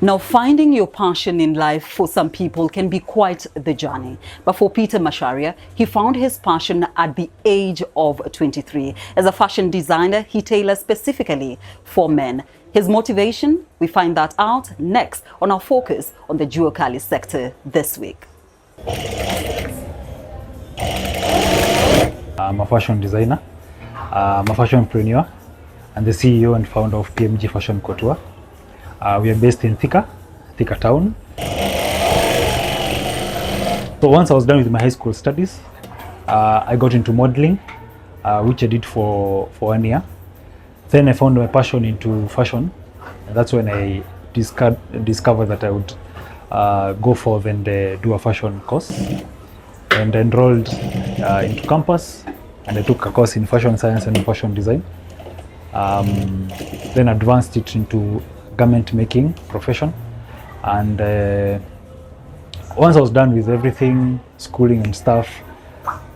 Now, finding your passion in life for some people can be quite the journey. But for Peter Macharia, he found his passion at the age of 23. As a fashion designer, he tailors specifically for men. His motivation, we find that out next on our focus on the Juakali sector this week. I'm a fashion designer, I'm a fashionpreneur, and the CEO and founder of PMG Fashion Couture. We are based in Thika town. So once I was done with my high school studies, I got into modeling, which I did for 1 year. Then I found my passion into fashion, and that's when I discovered that I would go forth and do a fashion course, and enrolled into campus, and I took a course in fashion science and fashion design. Then advanced it into garment making profession, and once I was done with everything, schooling and stuff,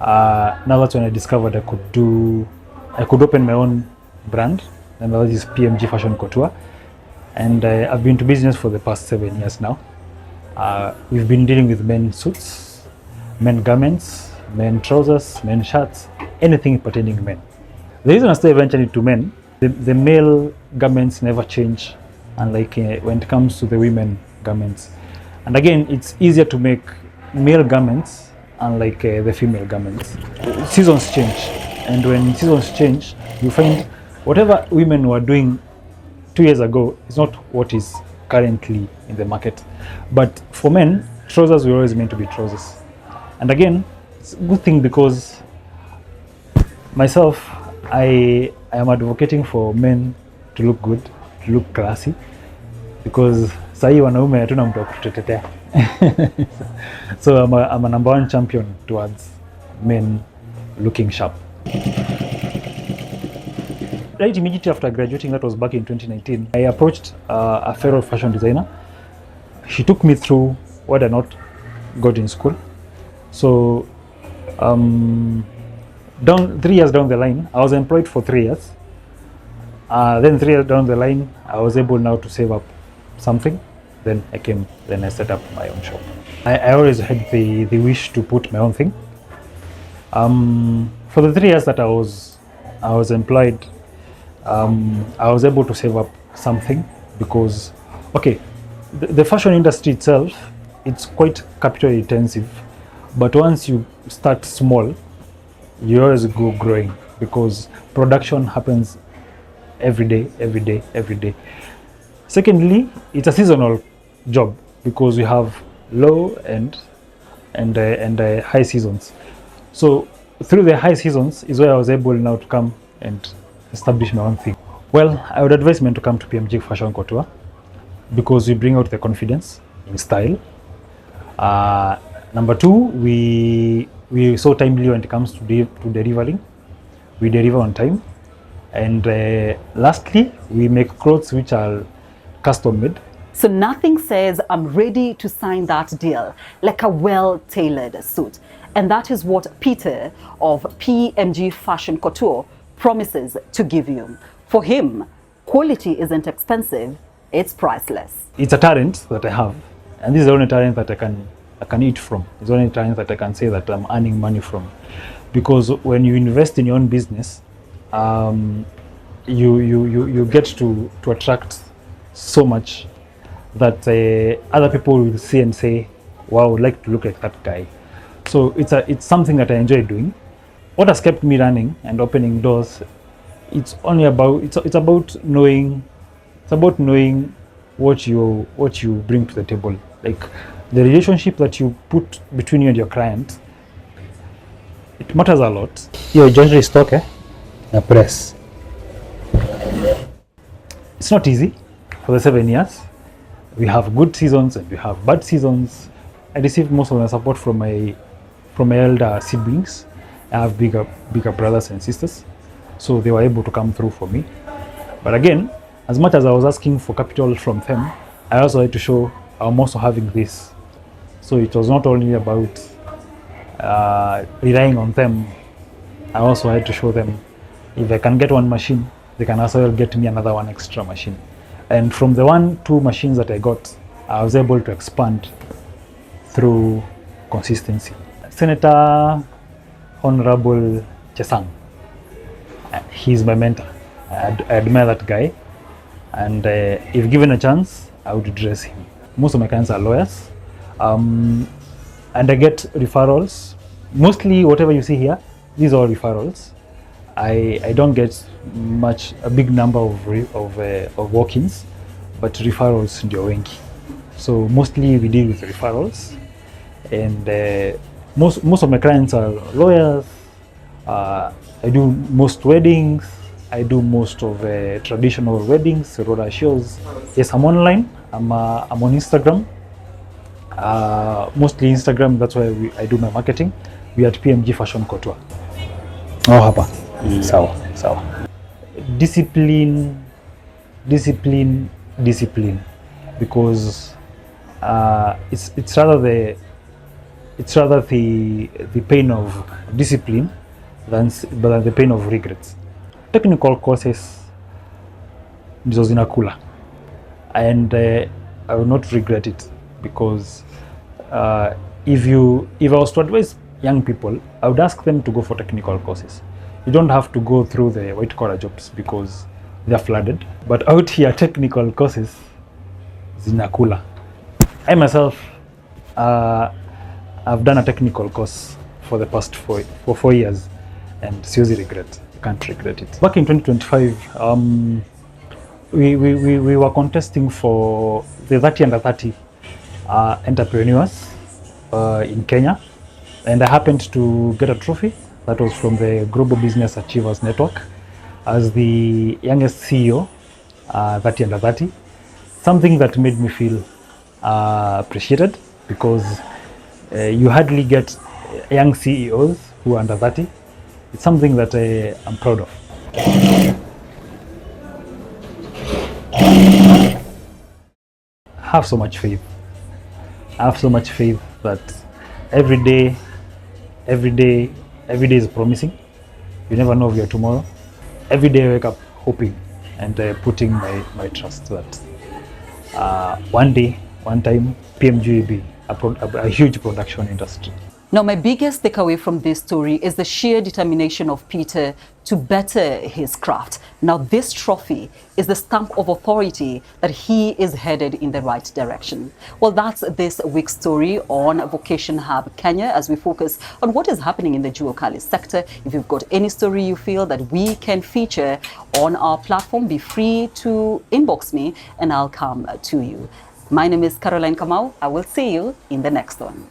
now that's when I discovered I could open my own brand, and that is PMG Fashion Couture, and I've been to business for the past 7 years now. We've been dealing with men's suits, men garments, men trousers, men shirts, anything pertaining men. The reason I stay venturing to men, the male garments never change, unlike when it comes to the women garments. And again, it's easier to make male garments unlike the female garments. Seasons change, and when seasons change, you find whatever women were doing 2 years ago is not what is currently in the market. But for men, trousers were always meant to be trousers. And again, it's a good thing, because myself, I am advocating for men to look good, to look classy, because sahi wanaume hatuna mtu wa kututetea. So I'm a number one champion towards men looking sharp. Right immediately after graduating, that was back in 2019, I approached a fellow fashion designer. She took me through what I not got in school. So 3 years down the line, I was employed for 3 years. Then 3 years down the line, I was able now to save up something. Then I set up my own shop. I always had the wish to put my own thing. For the 3 years that I was employed, I was able to save up something, because, okay, the fashion industry itself, it's quite capital intensive, but once you start small, you always go growing, because production happens every day. Secondly, it's a seasonal job, because we have low and high seasons. So through the high seasons is where I was able now to come and establish my own thing. Well, I would advise men to come to PMG Fashion Couture, because we bring out the confidence in style. Number two, we so timely when it comes to delivering. We deliver on time. And lastly, we make clothes which are custom made. So nothing says I'm ready to sign that deal like a well-tailored suit. And that is what Peter of PMG Fashion Couture promises to give you. For him, quality isn't expensive, it's priceless. It's a talent that I have, and this is the only talent that I can eat from. It's the only talent that I can say that I'm earning money from. Because when you invest in your own business, you get to attract so much that other people will see and say, wow, I would like to look like that guy. So it's something that I enjoy doing. What has kept me running and opening doors, it's about knowing what you bring to the table. Like the relationship that you put between you and your client, it matters a lot. Your journey stock, na press. It's not easy. For the 7 years, we have good seasons and we have bad seasons. I received most of the support from my elder siblings. I have bigger brothers and sisters, so they were able to come through for me. But again, as much as I was asking for capital from them, I also had to show I'm also having this. So it was not only about relying on them. I also had to show them if I can get one machine, they can also get me another one extra machine. And from the 2 machines that I got, I was able to expand through consistency. Senator Honorable Chesang, he's my mentor. I admire that guy, and if given a chance, I would address him. Most of my clients are lawyers, and I get referrals. Mostly whatever you see here, these are all referrals. I don't get a big number of walk-ins, but referrals ndio wengi. So mostly we deal with referrals, and most of my clients are lawyers. I do most weddings. I do most of traditional weddings, Rora shows. Yes, I'm online. I'm on Instagram. Mostly Instagram. That's why I do my marketing. We at PMG Fashion Couture. Oh, hapa. Sawa, sawa. Discipline, because it's rather the pain of discipline than the pain of regrets. Technical courses ndizo zinakula, and I will not regret it, because if I was to advise young people, I would ask them to go for technical courses. You don't have to go through the white collar jobs because they are flooded, but out here technical courses zinakula. I myself I've done a technical course for the past 4 years, and seriously can't regret it. Back in 2025, we were contesting for the 30 under 30 entrepreneurs in Kenya, and I happened to get a trophy that was from the Global Business Achievers Network as the youngest CEO 30 under 30. Something that made me feel appreciated, because you hardly get young CEOs who are under 30. It's something that I'm proud of. Have so much faith. I have so much faith that every day is promising. You never know of your tomorrow. Every day I wake up hoping and putting my trust that one day, one time, PMG will be a huge production industry. Now, my biggest takeaway from this story is the sheer determination of Peter to better his craft. Now, this trophy is the stamp of authority that he is headed in the right direction. Well, that's this week's story on Vocation Hub Kenya, as we focus on what is happening in the Juokali sector. If you've got any story you feel that we can feature on our platform, be free to inbox me and I'll come to you. My name is Caroline Kamau. I will see you in the next one.